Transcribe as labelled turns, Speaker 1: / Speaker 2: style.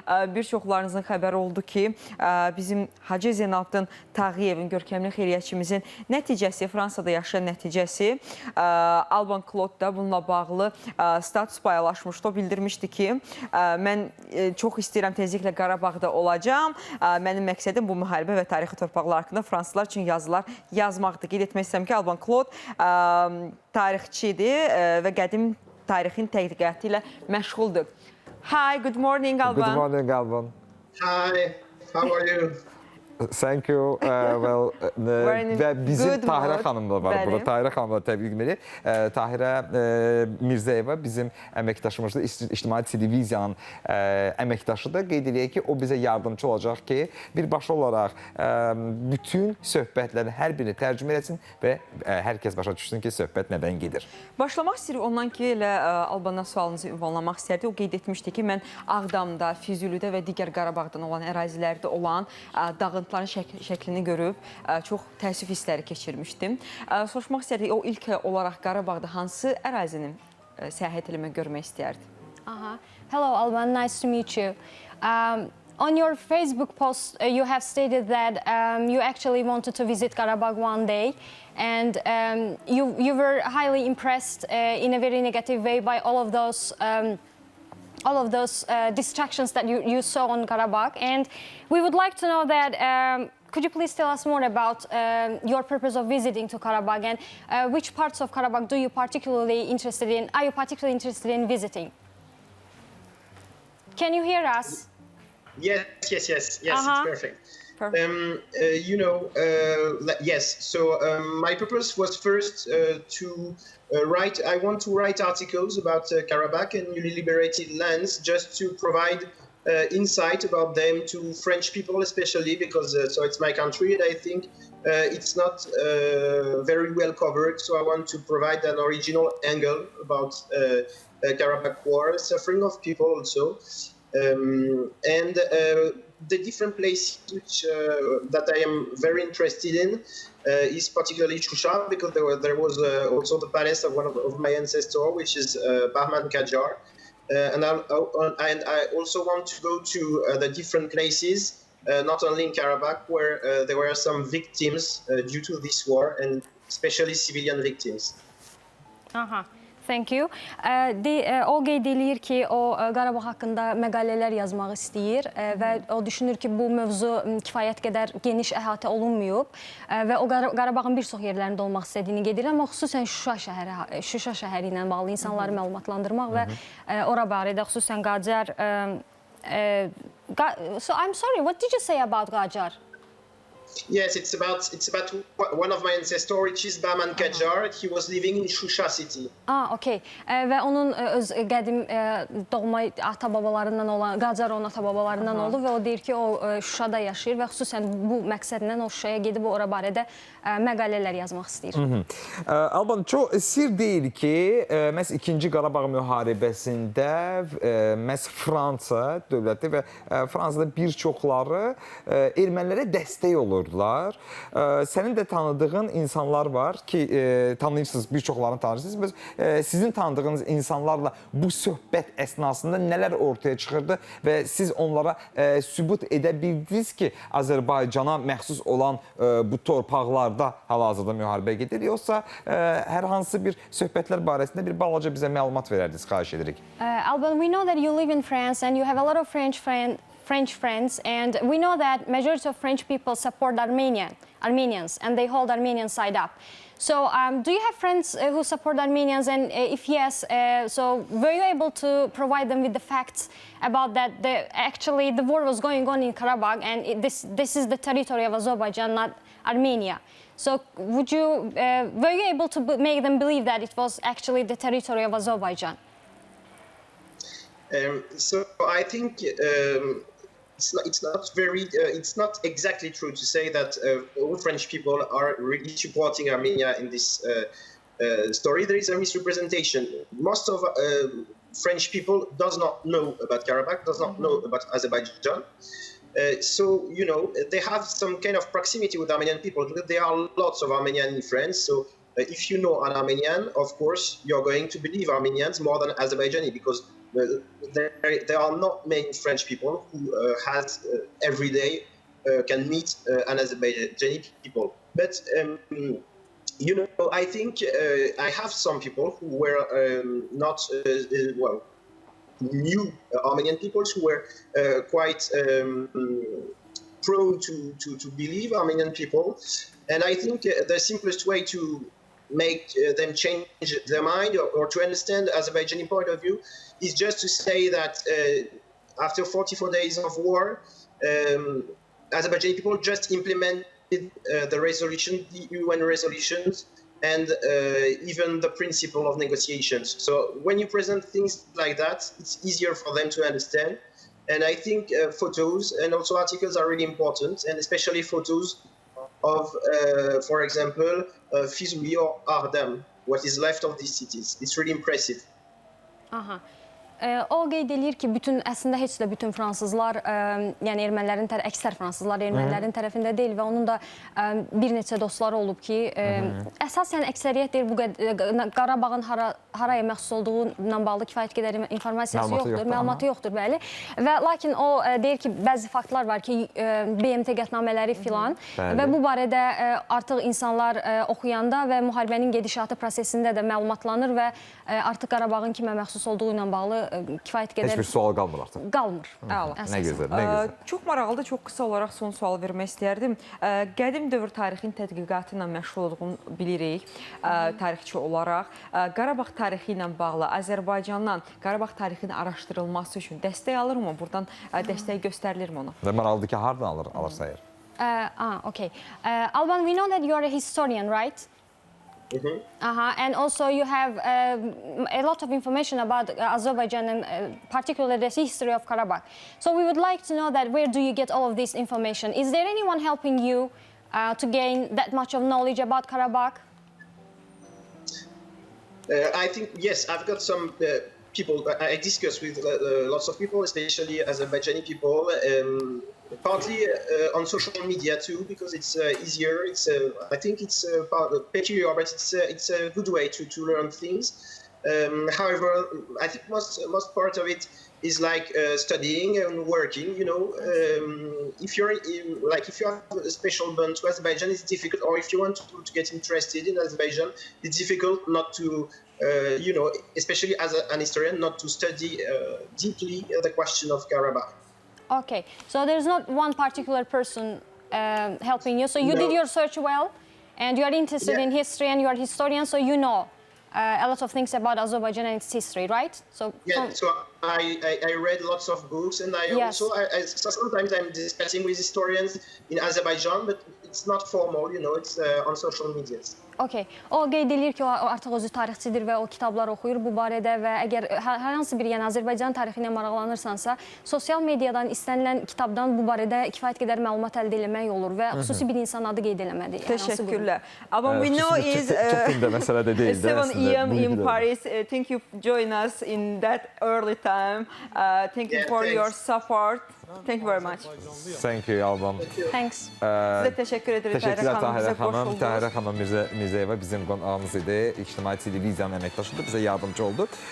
Speaker 1: bir çoxlarınızın xəbəri oldu ki, bizim H.Z.Tağıyevin görkəmli xeyriyyətçimizin nəticəsi, Fransada yaşayan nəticəsi, Alban Klod da bununla bağlı status paylaşmışdı. O bildirmişdi ki, mən çox istəyirəm tezliklə Qarabağda olacağım. Mənim məqsədim bu müharibə və tarixi torpaqlar haqqında fransızlar üçün yazılar yazmaqdır. Qeyd etmək istəyirəm ki, Alban Klod tarixçidir və qədim tarixin tədqiqatı ilə məşğuldur. Hi, good morning, Alban.
Speaker 2: Good morning, Alban.
Speaker 3: Hi, how are you?
Speaker 2: Thank you. Və bizim Tahirə xanım da var burada. Tahirə xanım da təbrik edirik. Tahirə Mirzəyeva bizim əməkdaşımızdır. İctimai televiziyanın əməkdaşıdır. Qeyd edək ki, o bizə yardımcı olacaq ki, birbaşa olaraq bütün söhbətlərin hər birini tərcümə etsin və hər kəs başa düşsün ki, söhbət nədən gedir.
Speaker 1: Başlamaq istəyirik ondan ki, elə Albana sualınızı ünvanlamaq istərdi. O qeyd etmişdi ki, mən Ağdamda, Füzulidə və digər Qarabağdan olan ərazilərdə olan dağıntıların şəklini görüb çox təəssüf hissləri keçirmişdim. Soruşmaq istərdik, o ilk olaraq Qarabağda hansı ərazinin səyahət eləmək, görmək istəyərdi?
Speaker 4: Hello, Alban. Nice to meet you. On your Facebook post, you have stated that you actually wanted to visit Karabakh one day, and you were highly impressed in a very negative way by all of those distractions that you saw on Karabakh. And we would like to know that, could you please tell us more about your purpose of visiting to Karabakh, and which parts of Karabakh are you particularly interested in visiting? Can you hear us?
Speaker 3: Yes, it's perfect. Yes, so my purpose was first to write. I want to write articles about Karabakh and newly liberated lands, just to provide insight about them to French people, especially because so it's my country, and I think it's not very well covered. So I want to provide an original angle about Karabakh war, suffering of people also, and the different places which that I am very interested in is particularly Shusha, because there was also the palace of one of my ancestors, which is Bahman Qajar, and I also want to go to the different places, not only in Karabakh, where there were some victims due to this war, and especially civilian victims.
Speaker 4: Thank you. O qeyd edir ki, o Qarabağ haqqında məqalələr yazmaq istəyir və o düşünür ki, bu mövzu kifayət qədər geniş əhatə olunmayıb və o Qarabağın bir çox yerlərində olmaq istədiyini qeyd edir, amma xüsusən Şuşa şəhəri ilə bağlı insanları məlumatlandırmaq və ora barədə xüsusən Qacar. So I'm sorry, what did you say about Qajar?
Speaker 3: Yes, it's about one of my ancestors, which is Bahman Qajar. He was living in Shusha city.
Speaker 4: Okay. Və onun öz qədim doğma ata-babalarından olan, Qacar onun ata-babalarından oldu və o deyir ki, o Şuşada yaşayır və xüsusən bu məqsədlə o Şuşaya gedib ora barədə məqalələr yazmaq istəyir.
Speaker 2: Alban, çox sir deyil ki, məhz 2-ci Qarabağ müharibəsində məhz Fransa dövləti və Fransada bir çoxları ermənilərə dəstək olurdular. Sənin də tanıdığın insanlar var ki, tanıyırsınız, bir çoxlarını tanıyırsınız. Sizin tanıdığınız insanlarla bu söhbət əsnasında nələr ortaya çıxırdı və siz onlara sübut edə bildiniz ki, Azərbaycana məxsus olan bu torpaqlarda hal-hazırda müharibə gedir, yoxsa hər hansı bir söhbətlər barəsində bir balaca bizə məlumat verərdiniz, xahiş edirik.
Speaker 4: Alban, we know that you live in France and you have a lot of French friends, and we know that majority of French people support Armenians, and they hold Armenian side up. So do you have friends who support Armenians, and if yes, so were you able to provide them with the facts about that actually the war was going on in Karabakh, and this is the territory of Azerbaijan, not Armenia? So were you able to make them believe that it was actually the territory of Azerbaijan?
Speaker 3: So I think it's not exactly true to say that all French people are really supporting Armenia in this story. There is a misrepresentation. Most of French people does not know about Karabakh, does not know about Azerbaijan. So, you know, they have some kind of proximity with Armenian people. There are lots of Armenians in France. So if you know an Armenian, of course, you're going to believe Armenians more than Azerbaijani, because there are not many French people who every day can meet an Azerbaijani people. But you know, I think I have some people who were not new Armenian people who were quite prone to believe Armenian people, and I think the simplest way to make them change their mind or to understand Azerbaijani point of view is just to say that after 44 days of war, Azerbaijani people just implemented the resolution, the UN resolutions, and even the principle of negotiations. So when you present things like that, it's easier for them to understand. And I think photos and also articles are really important, and especially photos of, for example, Füzuli or Ardam, what is left of these cities. It's really impressive.
Speaker 4: O qeyd edir ki, əslində heç də bütün fransızlar, yəni ermənilərin, əksər fransızlar ermənilərin tərəfində deyil və onun da bir neçə dostları olub ki, əsasən əksəriyyət deyir, bu Qarabağın haraya məxsus olduğu ilə bağlı kifayət qədər informasiyası yoxdur, məlumatı yoxdur, bəli. Və lakin o deyir ki, bəzi faktlar var ki, BMT qətnamələri filan və bu barədə artıq insanlar oxuyanda və müharibənin gedişatı prosesində də məlumatlanır və artıq Qarabağın kimə məxsus olduğu ilə bağlı kifayət qədər...
Speaker 2: Heç bir sual qalmır artıq.
Speaker 4: Qalmır.
Speaker 2: Nə gözəl, nə gözəl.
Speaker 1: Çox maraqlıdır, çox qısa olaraq son sual vermək istərdim. Qədim dövr tarixin tədqiqatı ilə məşğul olduğunu bilirik, tarixçi olaraq. Qarabağ tarixi ilə bağlı Azərbaycandan Qarabağ tarixinin araşdırılması üçün dəstək alırmı? Buradan dəstək göstərilirmi ona?
Speaker 2: Və maraqlıdır ki, hardan alırsa əgər?
Speaker 4: Okay. Alban, we know that you are a historian, right? And also you have a lot of information about Azerbaijan and particularly the history of Karabakh. So we would like to know that where do you get all of this information? Is there anyone helping you to gain that much of knowledge about Karabakh?
Speaker 3: I think, yes, I've got some people, I discuss with lots of people, especially Azerbaijani people, partly on social media too, because it's easier. I think it's peculiar, but it's a good way to learn things. However, I think most part of it is like studying and working. You know, if you have a special bond to Azerbaijan, it's difficult. Or if you want to get interested in Azerbaijan, it's difficult not to, you know, especially as an historian, not to study deeply the question of Karabakh.
Speaker 4: Okay, so there's not one particular person helping you. So you did your search well, and you are interested in history, and you are a historian, so you know a lot of things about Azerbaijan and its history, right? So
Speaker 3: so I read lots of books, and so sometimes I'm discussing with historians in Azerbaijan, but it's not formal, you know, it's on social media.
Speaker 4: Okay. O qeyd edir ki, o artıq özü tarixçidir və o kitablar oxuyur bu barədə və əgər hər hansı bir Azərbaycan tarixi ilə maraqlanırsansa, sosial mediadan istənilən kitabdan bu barədə kifayət qədər məlumat əldə etmək olur və xüsusi bir insan adı qeyd eləmədi.
Speaker 1: Təşəkkürlər. Alban, we know is 7 AM in Paris. Thank you for joining us in that early time. Thank you for your support. Thank you very much.
Speaker 2: Thank you, Alban.
Speaker 4: Thanks.
Speaker 1: Sizə təşəkkür edirik.
Speaker 2: Təşəkkürlər Tahirə xanım. Tahirə xanım Mirzəyeva bizim qonağımız idi. İctimai televiziyanın əməkdaşıdır, bizə yardımcı oldu.